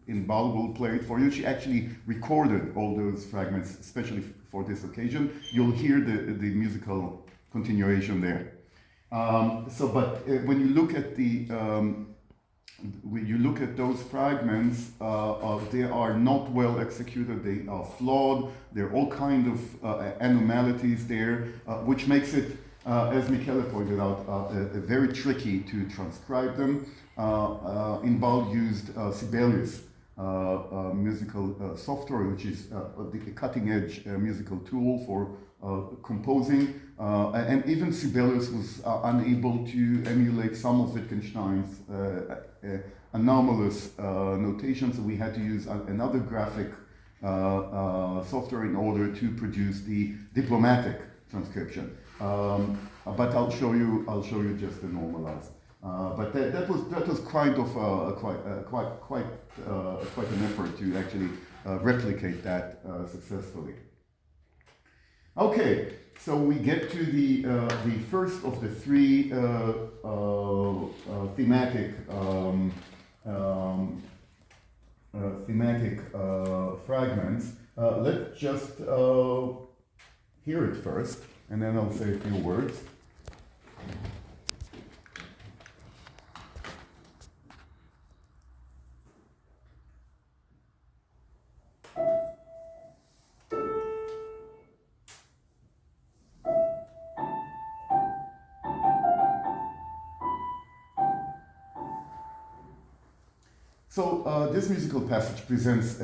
Inbal will play it for you. She actually recorded all those fragments, especially for this occasion. You'll hear the musical continuation there. When you look at when you look at those fragments, they are not well executed. They are flawed. There are all kind of anomalies there, which makes it, as Michele pointed out, very tricky to transcribe them. Inbal used Sibelius musical software, which is the cutting-edge musical tool for composing, and even Sibelius was unable to emulate some of Wittgenstein's anomalous notations, so we had to use another graphic software in order to produce the diplomatic transcription. But I'll show you just the normalized. But that was kind of quite an effort to actually replicate that successfully. Okay, so we get to the first of the three thematic fragments. Let's just hear it first, and then I'll say a few words. So this musical passage presents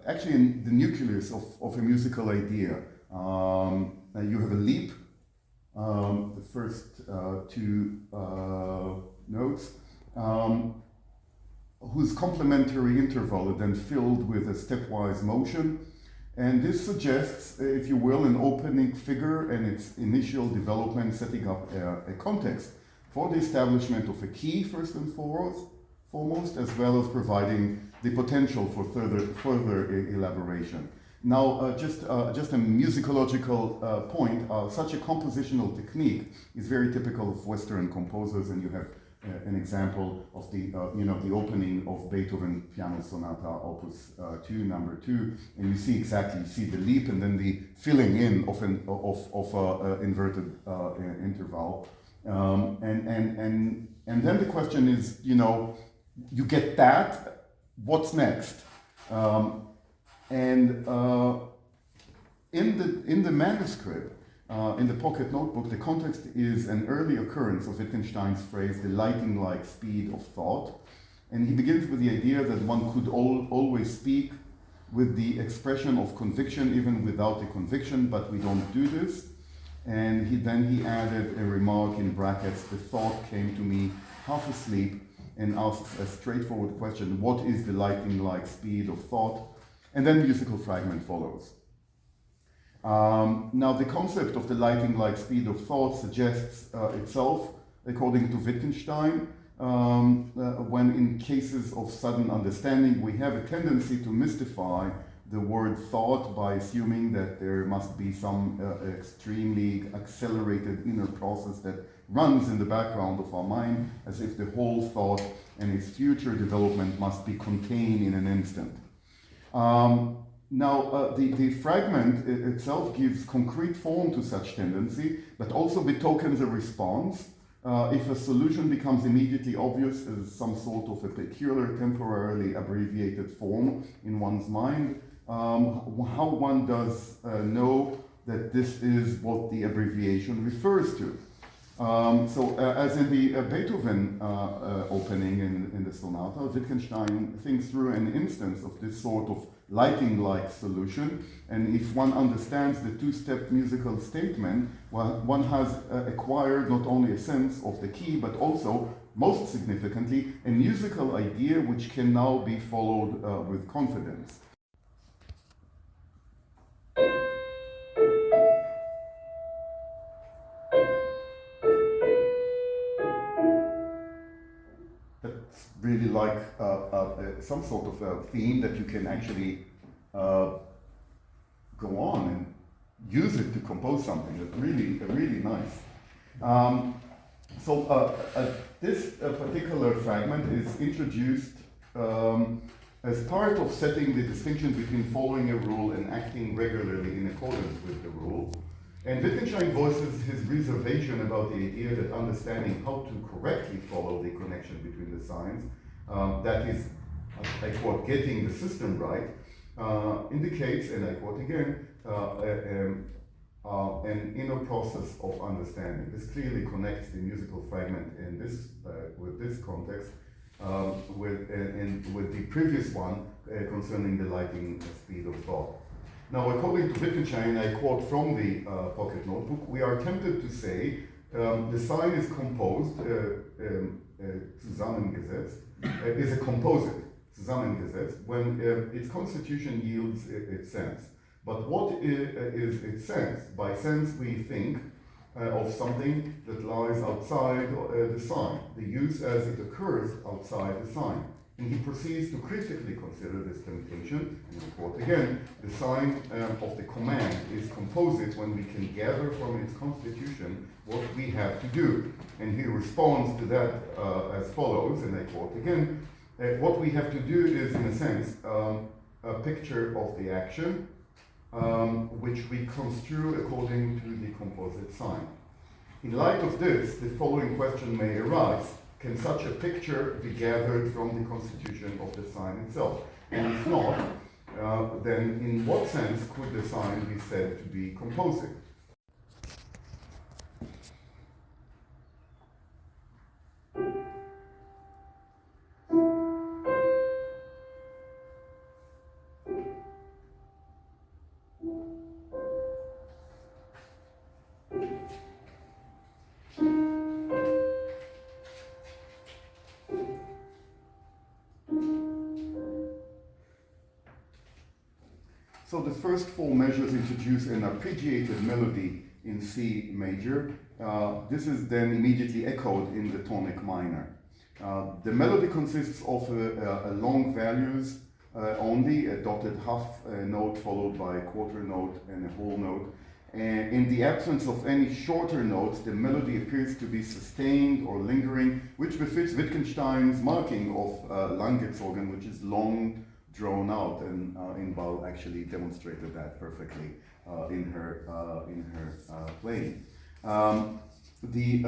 actually the nucleus of a musical idea. You have a leap, the first two notes, whose complementary interval is then filled with a stepwise motion. And this suggests, if you will, an opening figure and its initial development, setting up a context for the establishment of a key, first and foremost, as well as providing the potential for further elaboration. Now, just a musicological point, such a compositional technique is very typical of Western composers, and you have an example of the opening of Beethoven Piano Sonata Opus 2, number 2, and you see the leap and then the filling in of an inverted interval, and then the question is, you get that, what's next? In the manuscript, in the pocket notebook, the context is an early occurrence of Wittgenstein's phrase, the lightning-like speed of thought. And he begins with the idea that one could always speak with the expression of conviction even without the conviction, but we don't do this. And he added a remark in brackets, the thought came to me half asleep, and asks a straightforward question, what is the lightning-like speed of thought? And then the musical fragment follows. Now, the concept of the lightning-like speed of thought suggests itself, according to Wittgenstein, when in cases of sudden understanding, we have a tendency to mystify the word thought by assuming that there must be some extremely accelerated inner process that runs in the background of our mind, as if the whole thought and its future development must be contained in an instant. The fragment itself gives concrete form to such tendency, but also betokens a response. If a solution becomes immediately obvious as some sort of a peculiar, temporarily abbreviated form in one's mind, how one does know that this is what the abbreviation refers to. As in the Beethoven opening in the sonata, Wittgenstein thinks through an instance of this sort of lighting-like solution, and if one understands the two-step musical statement, well, one has acquired not only a sense of the key, but also, most significantly, a musical idea which can now be followed with confidence. That's really like some sort of a theme that you can actually go on and use it to compose something. That's really nice. This particular fragment is introduced As part of setting the distinction between following a rule and acting regularly in accordance with the rule, and Wittgenstein voices his reservation about the idea that understanding how to correctly follow the connection between the signs, that is, I quote, getting the system right, indicates, and I quote again, an inner process of understanding. This clearly connects the musical fragment in this, with this context, with the previous one concerning the lightning speed of thought. Now, according to Wittgenstein, I quote from the pocket notebook, we are tempted to say the sign is composed, zusammengesetzt, is a composite, zusammengesetzt, when its constitution yields its sense. But what is its sense? By sense, we think of something that lies outside the sign, the use as it occurs outside the sign. And he proceeds to critically consider this temptation, and I quote again, the sign of the command is composite when we can gather from its constitution what we have to do. And he responds to that as follows, and I quote again, what we have to do is, in a sense, a picture of the action, which we construe according to the composite sign. In light of this, the following question may arise. Can such a picture be gathered from the constitution of the sign itself? And if not, then in what sense could the sign be said to be composite? So the first four measures introduce an arpeggiated melody in C major. This is then immediately echoed in the tonic minor. The melody consists of a long values only, a dotted half note followed by a quarter note and a whole note. And in the absence of any shorter notes, the melody appears to be sustained or lingering, which befits Wittgenstein's marking of Langgezogen, which is long, drawn out, and Inbal actually demonstrated that perfectly in her playing. The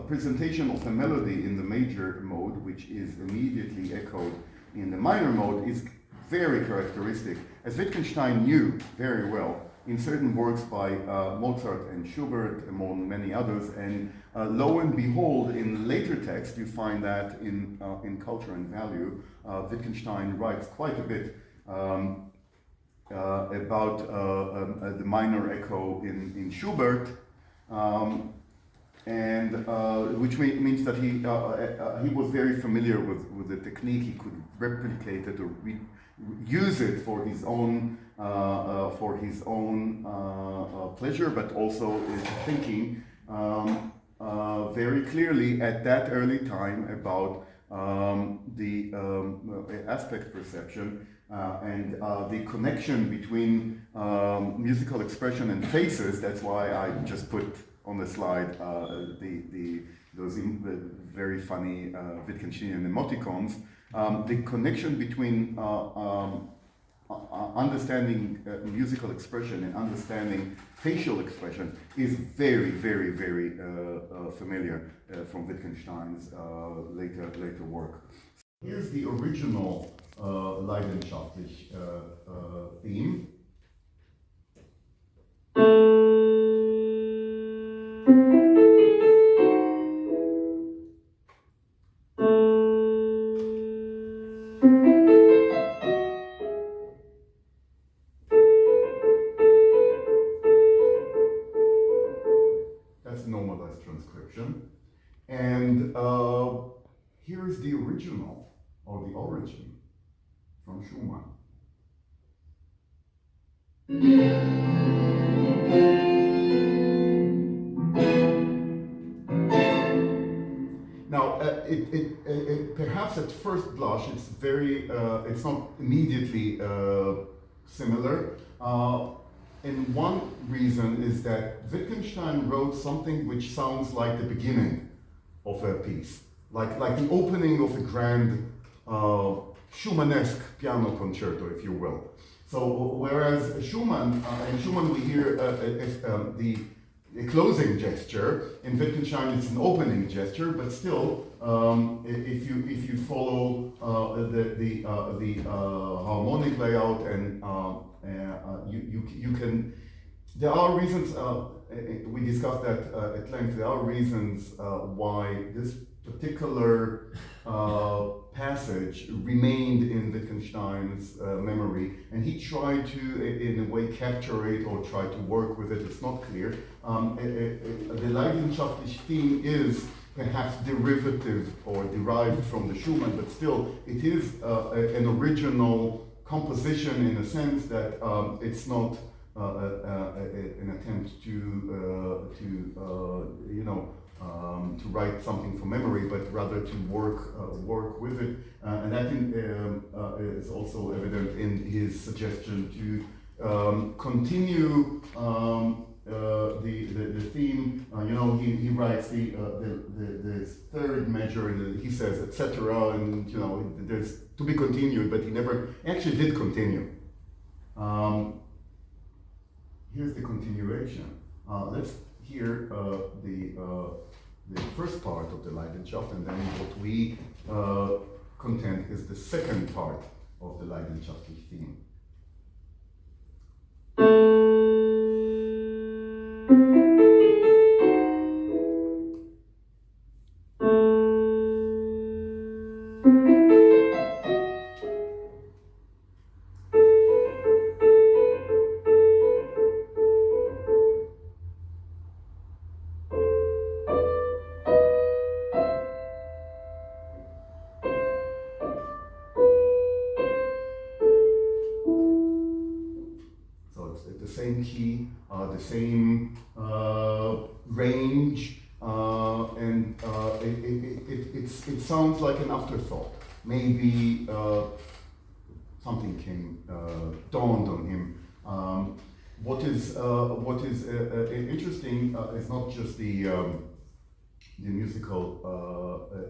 presentation of the melody in the major mode, which is immediately echoed in the minor mode, is very characteristic, as Wittgenstein knew very well in certain works by Mozart and Schubert, among many others, and lo and behold, in later texts, you find that in Culture and Value, Wittgenstein writes quite a bit about the minor echo in Schubert, and which means that he was very familiar with the technique. He could replicate it or use it for his own pleasure, but also thinking very clearly at that early time about the aspect perception and the connection between musical expression and faces. That's why I just put on the slide those very funny Wittgensteinian emoticons. The connection between understanding musical expression and understanding facial expression is very, very, very familiar from Wittgenstein's later work. Here's the original leidenschaftlich theme. Normalized transcription, and here is the original, or the origin, from Schumann. Now, it perhaps at first blush, it's very, it's not immediately similar. And one reason is that Wittgenstein wrote something which sounds like the beginning of a piece, like the opening of a grand Schumannesque piano concerto, if you will. So whereas Schumann, in Schumann we hear the closing gesture, in Wittgenstein it's an opening gesture, but still, if you follow the harmonic layout, and you can, there are reasons, we discussed that at length, there are reasons why this particular passage remained in Wittgenstein's memory, and he tried to, in a way, capture it or try to work with it. It's not clear. The leidenschaftliche theme is perhaps derivative or derived from the Schumann, but still, it is an original composition in a sense that it's not an attempt to write something from memory, but rather to work with it, and that is also evident in his suggestion to continue the theme. He writes the third measure, and he says etc. And there's to be continued, but he never actually did continue. Here's the continuation. Let's hear the first part of the Leidenschaft, and then what we contend is the second part of the Leidenschaftliche theme. Same key, the same range, and it sounds like an afterthought. Maybe something dawned on him. What is interesting is not just the musical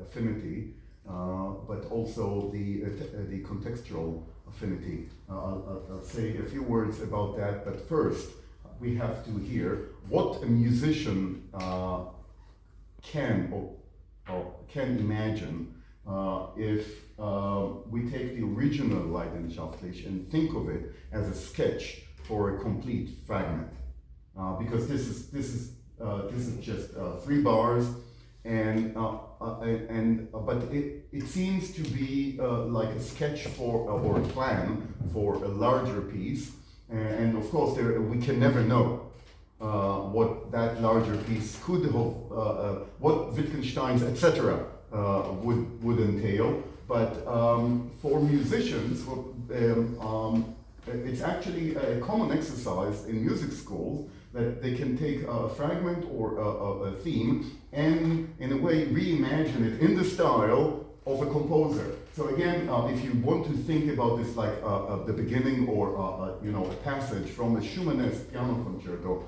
affinity, but also the contextual affinity. I'll say a few words about that, but first we have to hear what a musician can imagine if we take the original Leidenschaftlich and think of it as a sketch for a complete fragment, because this is just 3 bars. But it seems to be like a sketch or a plan for a larger piece, and of course we can never know what that larger piece could have, what Wittgenstein's etc. would entail. But for musicians, it's actually a common exercise in music schools that they can take a fragment or a theme and, in a way, reimagine it in the style of a composer. So again, if you want to think about this like the beginning or a passage from a Schumannesque piano concerto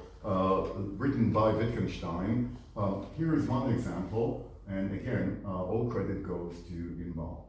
written by Wittgenstein, here is one example, and again, all credit goes to Inbal.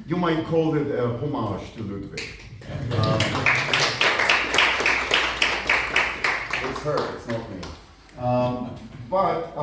You might call it a homage to Ludwig. it's her, it's not me. But